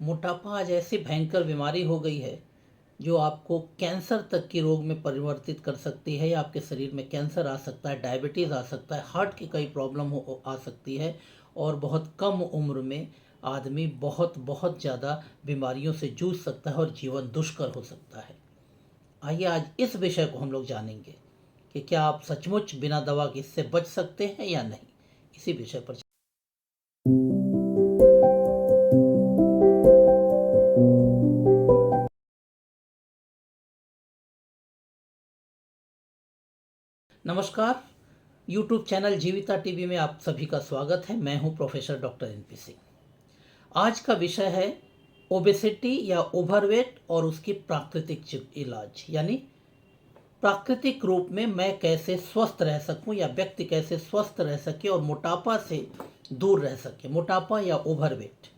मोटापा आज ऐसी भयंकर बीमारी हो गई है जो आपको कैंसर तक के रोग में परिवर्तित कर सकती है, या आपके शरीर में कैंसर आ सकता है, डायबिटीज़ आ सकता है, हार्ट की कई प्रॉब्लम आ सकती है। और बहुत कम उम्र में आदमी बहुत बहुत ज़्यादा बीमारियों से जूझ सकता है और जीवन दुष्कर हो सकता है। आइए आज इस विषय को हम लोग जानेंगे कि क्या आप सचमुच बिना दवा के इससे बच सकते हैं या नहीं। इसी विषय पर नमस्कार। YouTube चैनल जीविता टीवी में आप सभी का स्वागत है। मैं हूं प्रोफेसर डॉक्टर NP सिंह। आज का विषय है ओबेसिटी या ओवरवेट और उसकी प्राकृतिक इलाज, यानी प्राकृतिक रूप में मैं कैसे स्वस्थ रह सकूं या व्यक्ति कैसे स्वस्थ रह सके और मोटापा से दूर रह सके, मोटापा या ओवरवेट।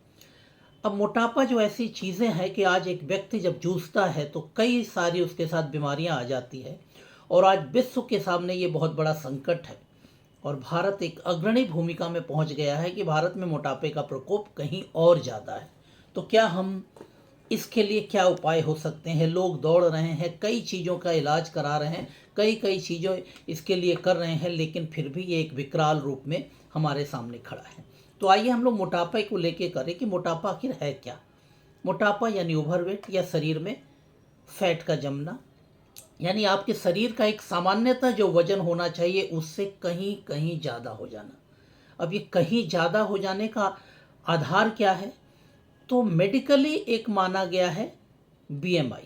अब मोटापा जो ऐसी चीज़ें हैं कि आज एक व्यक्ति जब जूझता है तो कई सारी उसके साथ बीमारियां आ जाती है, और आज विश्व के सामने ये बहुत बड़ा संकट है और भारत एक अग्रणी भूमिका में पहुंच गया है कि भारत में मोटापे का प्रकोप कहीं और ज़्यादा है। तो क्या हम इसके लिए क्या उपाय हो सकते हैं? लोग दौड़ रहे हैं, कई चीज़ों का इलाज करा रहे हैं, कई चीज़ों इसके लिए कर रहे हैं, लेकिन फिर भी ये एक विकराल रूप में हमारे सामने खड़ा है। तो आइए हम लोग मोटापे को लेके करें कि मोटापा आखिर है क्या। मोटापा यानी ओवरवेट या शरीर में फैट का जमना, यानी आपके शरीर का एक सामान्यतः जो वजन होना चाहिए उससे कहीं कहीं ज़्यादा हो जाना। अब ये कहीं ज़्यादा हो जाने का आधार क्या है? तो मेडिकली एक माना गया है BMI।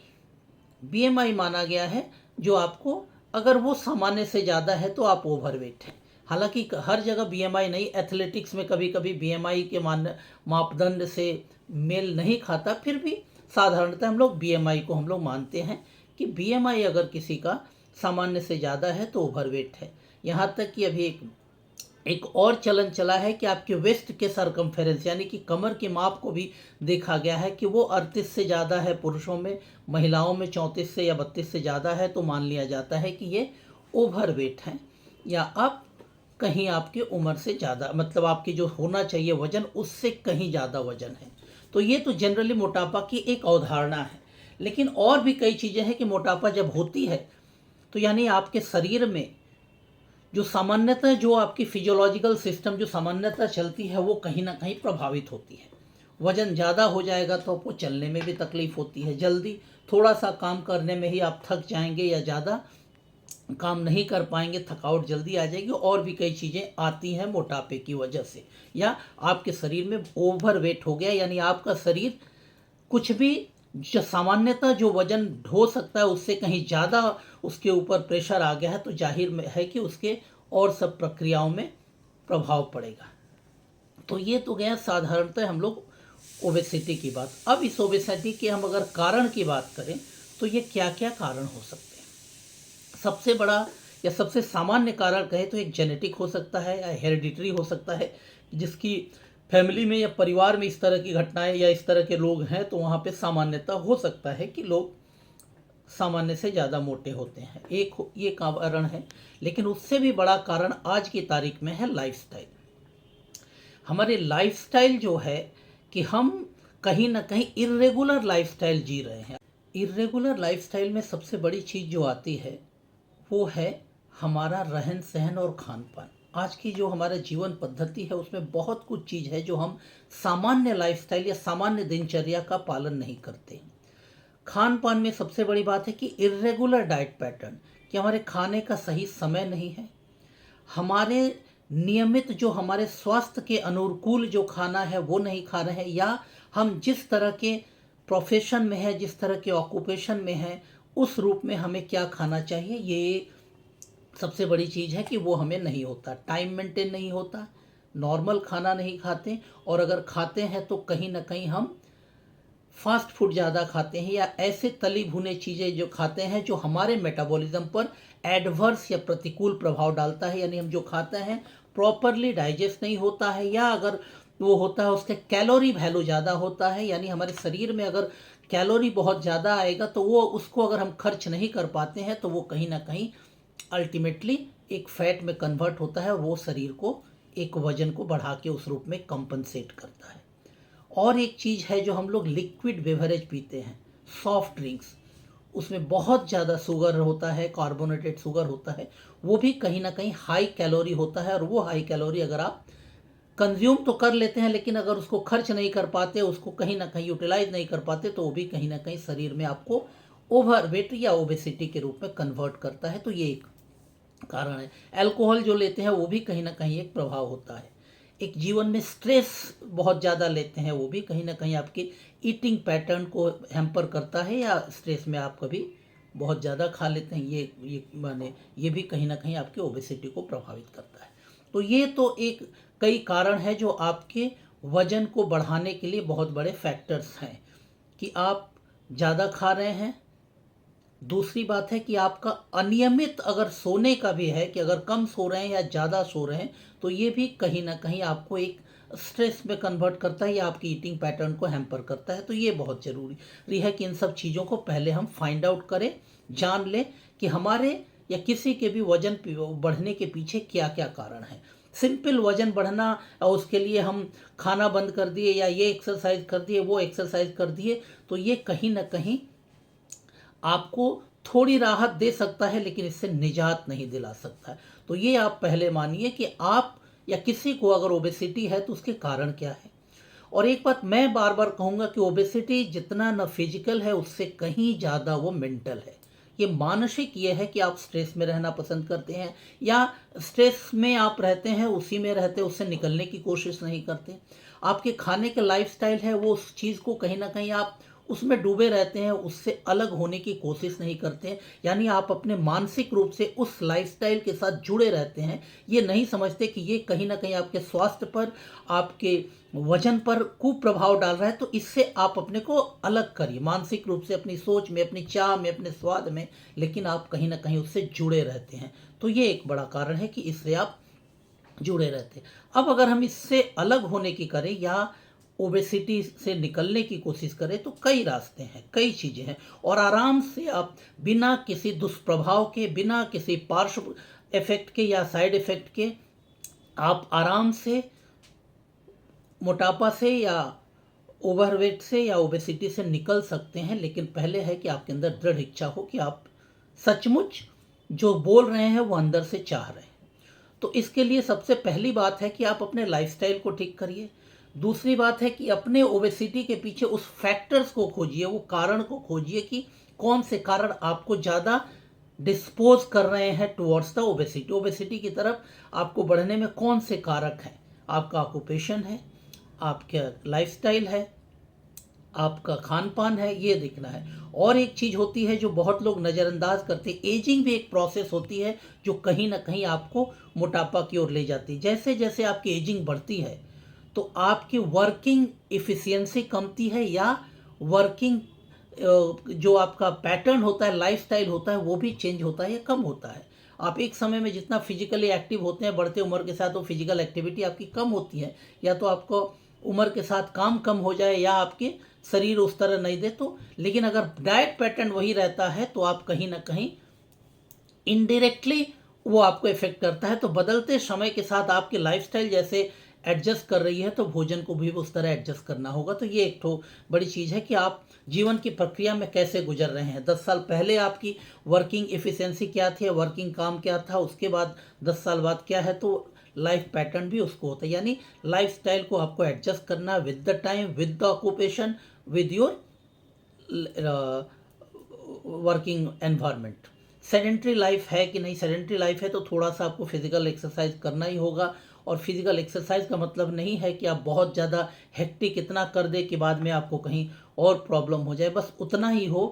BMI माना गया है जो आपको, अगर वो सामान्य से ज़्यादा है तो आप ओवरवेट हैं। हालांकि हर जगह BMI नहीं, एथलेटिक्स में कभी कभी BMI के मापदंड से मेल नहीं खाता, फिर भी साधारणतः हम लोग BMI को हम लोग मानते हैं कि BMI अगर किसी का सामान्य से ज़्यादा है तो ओवरवेट है। यहाँ तक कि अभी एक और चलन चला है कि आपके वेस्ट के सरकमफेरेंस यानी कि कमर के माप को भी देखा गया है कि वो 38 से ज़्यादा है पुरुषों में, महिलाओं में 34 से या 32 से ज़्यादा है, तो मान लिया जाता है कि ये ओवरवेट हैं, या आप कहीं आपकी उम्र से ज़्यादा, मतलब आपकी जो होना चाहिए वजन उससे कहीं ज़्यादा वजन है। तो ये तो जनरली मोटापा की एक अवधारणा है। लेकिन और भी कई चीज़ें हैं कि मोटापा जब होती है तो यानी आपके शरीर में जो सामान्यतः जो आपकी फिजियोलॉजिकल सिस्टम जो सामान्यतः चलती है वो कहीं ना कहीं प्रभावित होती है। वजन ज़्यादा हो जाएगा तो आपको चलने में भी तकलीफ होती है, जल्दी थोड़ा सा काम करने में ही आप थक जाएंगे या ज़्यादा काम नहीं कर पाएंगे, थकावट जल्दी आ जाएगी, और भी कई चीज़ें आती हैं मोटापे की वजह से। या आपके शरीर में ओवरवेट हो गया, यानी आपका शरीर कुछ भी जो सामान्यतः जो वजन ढो सकता है उससे कहीं ज़्यादा उसके ऊपर प्रेशर आ गया है, तो जाहिर है कि उसके और सब प्रक्रियाओं में प्रभाव पड़ेगा। तो ये तो गया साधारणतः हम लोग ओबेसिटी की बात। अब इस ओबेसिटी के हम अगर कारण की बात करें तो ये क्या क्या कारण हो सकते हैं। सबसे बड़ा या सबसे सामान्य कारण कहे तो एक जेनेटिक हो सकता है या हेरिडिटरी हो सकता है, जिसकी फैमिली में या परिवार में इस तरह की घटनाएं या इस तरह के लोग हैं तो वहाँ पे सामान्यतः हो सकता है कि लोग सामान्य से ज़्यादा मोटे होते हैं, एक ये कारण है। लेकिन उससे भी बड़ा कारण आज की तारीख में है लाइफस्टाइल। हमारे लाइफस्टाइल जो है कि हम कहीं ना कहीं इर्रेगुलर लाइफस्टाइल जी रहे हैं। इर्रेगुलर लाइफस्टाइल में सबसे बड़ी चीज़ जो आती है वो है हमारा रहन सहन और खान पान। आज की जो हमारा जीवन पद्धति है उसमें बहुत कुछ चीज़ है जो हम सामान्य लाइफस्टाइल या सामान्य दिनचर्या का पालन नहीं करते हैं। खान पान में सबसे बड़ी बात है कि इर्रेगुलर डाइट पैटर्न, कि हमारे खाने का सही समय नहीं है, हमारे नियमित जो हमारे स्वास्थ्य के अनुकूल जो खाना है वो नहीं खा रहे हैं, या हम जिस तरह के प्रोफेशन में है, जिस तरह के ऑक्यूपेशन में है, उस रूप में हमें क्या खाना चाहिए, ये सबसे बड़ी चीज़ है कि वो हमें नहीं होता। टाइम मेंटेन नहीं होता, नॉर्मल खाना नहीं खाते, और अगर खाते हैं तो कहीं ना कहीं हम फास्ट फूड ज़्यादा खाते हैं या ऐसे तली भुने चीज़ें जो खाते हैं जो हमारे मेटाबॉलिज्म पर एडवर्स या प्रतिकूल प्रभाव डालता है। यानी हम जो खाते हैं प्रॉपरली डाइजेस्ट नहीं होता है, या अगर वो होता है उसके कैलोरी वैल्यू ज़्यादा होता है, यानी हमारे शरीर में अगर कैलोरी बहुत ज़्यादा आएगा तो वो उसको अगर हम खर्च नहीं कर पाते हैं तो वो कहीं ना कहीं अल्टीमेटली एक फैट में कन्वर्ट होता है, वो शरीर को एक वजन को बढ़ा के उस रूप में कंपनसेट करता है। और एक चीज़ है जो हम लोग लिक्विड बेवरेज पीते हैं, सॉफ्ट ड्रिंक्स, उसमें बहुत ज़्यादा शुगर होता है, कार्बोनेटेड शुगर होता है, वो भी कहीं ना कहीं हाई कैलोरी होता है। और वो हाई कैलोरी अगर आप कंज्यूम तो कर लेते हैं लेकिन अगर उसको खर्च नहीं कर पाते, उसको कहीं ना कहीं यूटिलाइज नहीं कर पाते, तो वो भी कहीं ना कहीं शरीर में आपको ओवरवेट या ओबेसिटी के रूप में कन्वर्ट करता है। तो ये एक कारण है। अल्कोहल जो लेते हैं वो भी कहीं ना कहीं एक प्रभाव होता है। एक जीवन में स्ट्रेस बहुत ज़्यादा लेते हैं, वो भी कहीं ना कहीं आपके ईटिंग पैटर्न को हैम्पर करता है, या स्ट्रेस में आप कभी बहुत ज़्यादा खा लेते हैं, ये माने ये भी कहीं ना कहीं आपके ओबेसिटी को प्रभावित करता है। तो ये तो एक कई कारण है जो आपके वजन को बढ़ाने के लिए बहुत बड़े फैक्टर्स हैं कि आप ज़्यादा खा रहे हैं। दूसरी बात है कि आपका अनियमित अगर सोने का भी है कि अगर कम सो रहे हैं या ज़्यादा सो रहे हैं, तो ये भी कहीं ना कहीं आपको एक स्ट्रेस में कन्वर्ट करता है या आपकी ईटिंग पैटर्न को हैम्पर करता है। तो ये बहुत ज़रूरी है कि इन सब चीज़ों को पहले हम फाइंड आउट करें, जान लें कि हमारे या किसी के भी वजन बढ़ने के पीछे क्या क्या कारण है। सिंपल वजन बढ़ना और उसके लिए हम खाना बंद कर दिए या ये एक्सरसाइज कर दिए, वो एक्सरसाइज कर दिए, तो ये कहीं ना कहीं आपको थोड़ी राहत दे सकता है लेकिन इससे निजात नहीं दिला सकता है। तो ये आप पहले मानिए कि आप या किसी को अगर ओबेसिटी है तो उसके कारण क्या है। और एक बात मैं बार बार कहूँगा कि ओबेसिटी जितना न फिजिकल है उससे कहीं ज़्यादा वो मेंटल है। ये मानसिक ये है कि आप स्ट्रेस में रहना पसंद करते हैं या स्ट्रेस में आप रहते हैं, उसी में रहते, उससे निकलने की कोशिश नहीं करते। आपके खाने का लाइफस्टाइल है वो उस चीज़ को कहीं ना कहीं आप उसमें डूबे रहते हैं, उससे अलग होने की कोशिश नहीं करते हैं। यानी आप अपने मानसिक रूप से उस लाइफस्टाइल के साथ जुड़े रहते हैं, ये नहीं समझते कि ये कहीं ना कहीं आपके स्वास्थ्य पर, आपके वजन पर कुप्रभाव डाल रहा है। तो इससे आप अपने को अलग करिए मानसिक रूप से, अपनी सोच में, अपनी चाह में, अपने स्वाद में, लेकिन आप कहीं ना कहीं उससे जुड़े रहते हैं। तो ये एक बड़ा कारण है कि इससे आप जुड़े रहते हैं। अब अगर हम इससे अलग होने की करें या ओबेसिटी से निकलने की कोशिश करें तो कई रास्ते हैं, कई चीज़ें हैं, और आराम से आप बिना किसी दुष्प्रभाव के, बिना किसी पार्श्व इफेक्ट के या साइड इफेक्ट के आप आराम से मोटापा से या ओवरवेट से या ओबेसिटी से निकल सकते हैं। लेकिन पहले है कि आपके अंदर दृढ़ इच्छा हो कि आप सचमुच जो बोल रहे हैं वो अंदर से चाह रहे हैं। तो इसके लिए सबसे पहली बात है कि आप अपने लाइफस्टाइल को ठीक करिए। दूसरी बात है कि अपने ओबेसिटी के पीछे उस फैक्टर्स को खोजिए, वो कारण को खोजिए कि कौन से कारण आपको ज़्यादा डिस्पोज कर रहे हैं टुवर्ड्स द ओबेसिटी, ओबेसिटी की तरफ आपको बढ़ने में कौन से कारक हैं। आपका ऑक्यूपेशन है, आपका लाइफस्टाइल है, आपका खान पान है, ये दिखना है। और एक चीज़ होती है जो बहुत लोग नज़रअंदाज करते हैं, एजिंग भी एक प्रोसेस होती है जो कहीं ना कहीं आपको मोटापा की ओर ले जाती है। जैसे जैसे आपकी एजिंग बढ़ती है तो आपकी वर्किंग इफ़िशियंसी कमती है या वर्किंग जो आपका पैटर्न होता है, लाइफस्टाइल होता है, वो भी चेंज होता है या कम होता है। आप एक समय में जितना फिजिकली एक्टिव होते हैं, बढ़ते उम्र के साथ वो फिजिकल एक्टिविटी आपकी कम होती है, या तो आपको उम्र के साथ काम कम हो जाए या आपके शरीर उस तरह नहीं दे। तो लेकिन अगर डाइट पैटर्न वही रहता है तो आप कहीं ना कहीं इनडायरेक्टली वो आपको इफेक्ट करता है। तो बदलते समय के साथ आपकी लाइफस्टाइल जैसे एडजस्ट कर रही है तो भोजन को भी उस तरह एडजस्ट करना होगा। तो ये एक तो बड़ी चीज़ है कि आप जीवन की प्रक्रिया में कैसे गुजर रहे हैं। 10 साल पहले आपकी वर्किंग इफ़िशियंसी क्या थी, वर्किंग काम क्या था, उसके बाद 10 साल बाद क्या है, तो लाइफ पैटर्न भी उसको होता है। यानी लाइफस्टाइल को आपको एडजस्ट करना with the time, with the occupation, with your working environment. Sedentary life है कि नहीं, सेडेंट्री लाइफ है तो थोड़ा सा आपको फिजिकल एक्सरसाइज करना ही होगा। और फिजिकल एक्सरसाइज का मतलब नहीं है कि आप बहुत ज़्यादा हेक्टिक इतना कर दे कि बाद में आपको कहीं और प्रॉब्लम हो जाए। बस उतना ही हो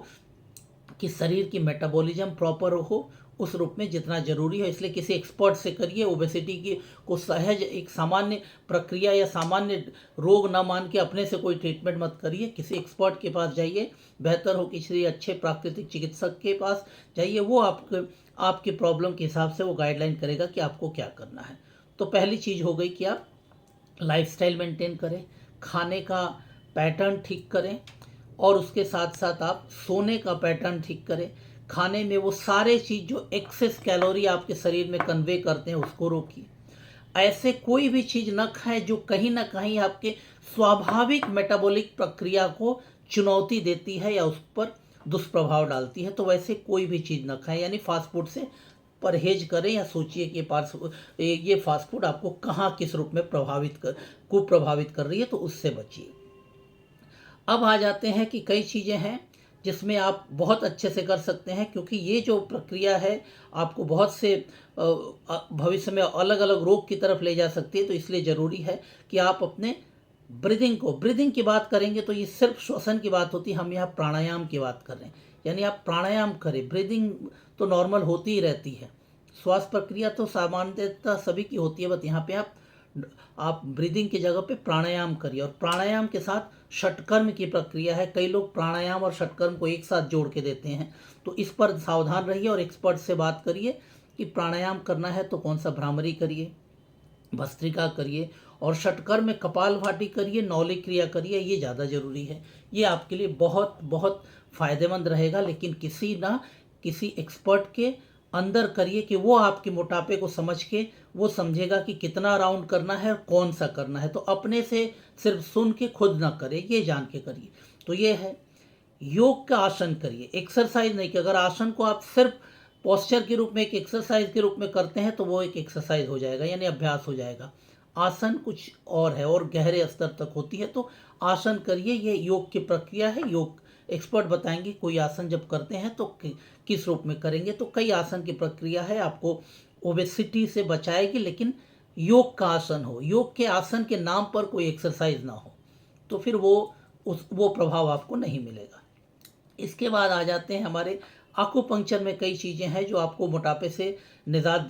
कि शरीर की मेटाबॉलिज्म प्रॉपर हो उस रूप में जितना जरूरी है। इसलिए किसी एक्सपर्ट से करिए। ओबेसिटी की को सहज एक सामान्य प्रक्रिया या सामान्य रोग ना मान के अपने से कोई ट्रीटमेंट मत करिए, किसी एक्सपर्ट के पास जाइए। बेहतर हो किसी अच्छे प्राकृतिक चिकित्सक के पास जाइए, वो आपकी प्रॉब्लम के हिसाब से वो गाइडलाइन करेगा कि आपको क्या करना है। तो पहली चीज़ हो गई कि आप लाइफस्टाइल मेंटेन करें, खाने का पैटर्न ठीक करें, और उसके साथ साथ आप सोने का पैटर्न ठीक करें। खाने में वो सारे चीज़ जो एक्सेस कैलोरी आपके शरीर में कन्वे करते हैं उसको रोकिए। ऐसे कोई भी चीज़ न खाएं जो कहीं ना कहीं आपके स्वाभाविक मेटाबॉलिक प्रक्रिया को चुनौती देती है या उस पर दुष्प्रभाव डालती है। तो वैसे कोई भी चीज़ न खाएं, यानी फास्ट फूड से परहेज करें या सोचिए कि ये फास्ट फूड आपको कहाँ किस रूप में कुप्रभावित कर रही है, तो उससे बचिए। अब आ जाते हैं कि कई चीज़ें हैं जिसमें आप बहुत अच्छे से कर सकते हैं, क्योंकि ये जो प्रक्रिया है आपको बहुत से भविष्य में अलग अलग रोग की तरफ ले जा सकती है। तो इसलिए ज़रूरी है कि आप अपने ब्रीदिंग की बात करेंगे तो ये सिर्फ श्वसन की बात होती है, हम यहाँ प्राणायाम की बात कर रहे हैं। यानी आप प्राणायाम करें, ब्रीदिंग तो नॉर्मल होती ही रहती है, श्वास प्रक्रिया तो सामान्यतः सभी की होती है, बट यहाँ पे आप ब्रीदिंग की जगह पे प्राणायाम करिए। और प्राणायाम के साथ षटकर्म की प्रक्रिया है, कई लोग प्राणायाम और षटकर्म को एक साथ जोड़ के देते हैं, तो इस पर सावधान रहिए और एक्सपर्ट से बात करिए कि प्राणायाम करना है तो कौन सा भ्रामरी करिए, भस्त्रिका करिए, और षटकर्म में कपालभाति करिए, नौलिक क्रिया करिए, ये ज़्यादा ज़रूरी है। ये आपके लिए बहुत बहुत फ़ायदेमंद रहेगा, लेकिन किसी एक्सपर्ट के अंदर करिए कि वो आपके मोटापे को समझ के वो समझेगा कि कितना राउंड करना है और कौन सा करना है। तो अपने से सिर्फ सुन के खुद ना करें, ये जान के करिए। तो ये है, योग का आसन करिए, एक्सरसाइज नहीं कि अगर आसन को आप सिर्फ पोस्चर के रूप में एक एक्सरसाइज के रूप में करते हैं तो वो एक एक्सरसाइज हो जाएगा, यानी अभ्यास हो जाएगा। आसन कुछ और है और गहरे स्तर तक होती है, तो आसन करिए, ये योग की प्रक्रिया है। योग एक्सपर्ट बताएंगे कोई आसन जब करते हैं तो किस रूप में करेंगे। तो कई आसन की प्रक्रिया है, आपको ओबेसिटी से बचाएगी, लेकिन योग का आसन हो, योग के आसन के नाम पर कोई एक्सरसाइज ना हो, तो फिर वो प्रभाव आपको नहीं मिलेगा। इसके बाद आ जाते हैं हमारे आकुपंक्चर में कई चीज़ें हैं जो आपको मोटापे से निजात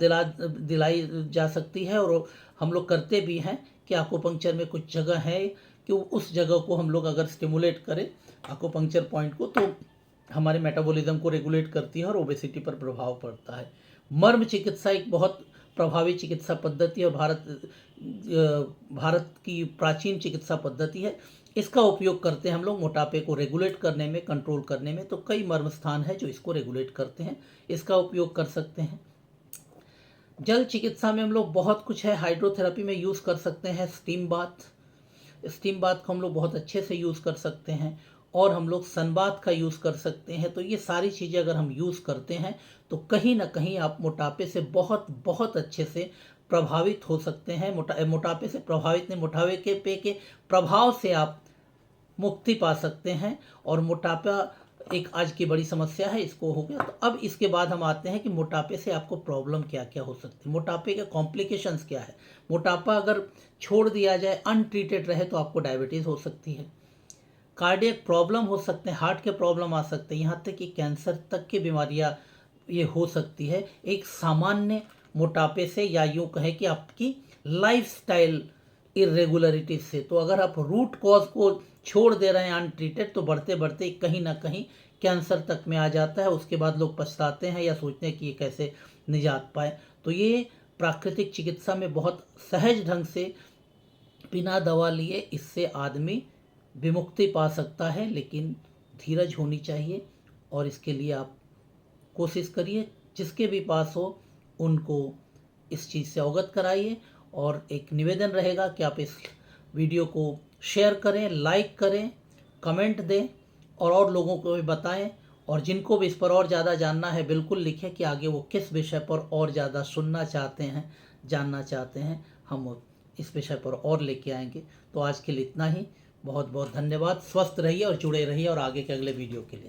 दिलाई जा सकती है, और हम लोग करते भी हैं कि आकुपंक्चर में कुछ जगह है कि उस जगह को हम लोग अगर स्टिमुलेट करें आकुपंक्चर पॉइंट को, तो हमारे मेटाबॉलिज्म को रेगुलेट करती है और ओबेसिटी पर प्रभाव पड़ता है। मर्म चिकित्सा एक बहुत प्रभावी चिकित्सा पद्धति है, भारत की प्राचीन चिकित्सा पद्धति है। इसका उपयोग करते हैं हम लोग मोटापे को रेगुलेट करने में, कंट्रोल करने में। तो कई मर्म स्थान है जो इसको रेगुलेट करते हैं, इसका उपयोग कर सकते हैं। जल चिकित्सा में हम लोग बहुत कुछ है, हाइड्रोथेरेपी में यूज़ कर सकते हैं, स्टीम बाथ को हम लोग बहुत अच्छे से यूज़ कर सकते हैं, और हम लोग सनबाथ का यूज़ कर सकते हैं। तो ये सारी चीज़ें अगर हम यूज़ करते हैं तो कहीं ना कहीं आप मोटापे से बहुत बहुत अच्छे से प्रभावित हो सकते हैं। मोटापे से प्रभावित नहीं, मोटापे के प्रभाव से आप मुक्ति पा सकते हैं। और मोटापा एक आज की बड़ी समस्या है, इसको हो गया। तो अब इसके बाद हम आते हैं कि मोटापे से आपको प्रॉब्लम क्या क्या हो सकती है, मोटापे के कॉम्प्लिकेशंस क्या है। मोटापा अगर छोड़ दिया जाए, अनट्रीटेड रहे, तो आपको डायबिटीज़ हो सकती है, कार्डियक प्रॉब्लम हो सकते हैं, हार्ट के प्रॉब्लम आ सकते हैं, यहाँ तक कि कैंसर तक की बीमारियाँ ये हो सकती है एक सामान्य मोटापे से, या यूँ कहें कि आपकी लाइफस्टाइल इरेगुलरिटी से। तो अगर आप रूट कॉज को छोड़ दे रहे हैं अनट्रीटेड, तो बढ़ते बढ़ते कहीं ना कहीं कैंसर तक में आ जाता है। उसके बाद लोग पछताते हैं या सोचते हैं कि ये कैसे निजात पाए। तो ये प्राकृतिक चिकित्सा में बहुत सहज ढंग से बिना दवा लिए इससे आदमी विमुक्ति पा सकता है, लेकिन धीरज होनी चाहिए। और इसके लिए आप कोशिश करिए, जिसके भी पास हो उनको इस चीज़ से अवगत कराइए। और एक निवेदन रहेगा कि आप इस वीडियो को शेयर करें, लाइक करें, कमेंट दें, और लोगों को भी बताएं। और जिनको भी इस पर और ज़्यादा जानना है बिल्कुल लिखें कि आगे वो किस विषय पर और ज़्यादा सुनना चाहते हैं, जानना चाहते हैं, हम इस विषय पर और लेके आएंगे। तो आज के लिए इतना ही, बहुत बहुत धन्यवाद। स्वस्थ रहिए और जुड़े रहिए और आगे के अगले वीडियो के लिए।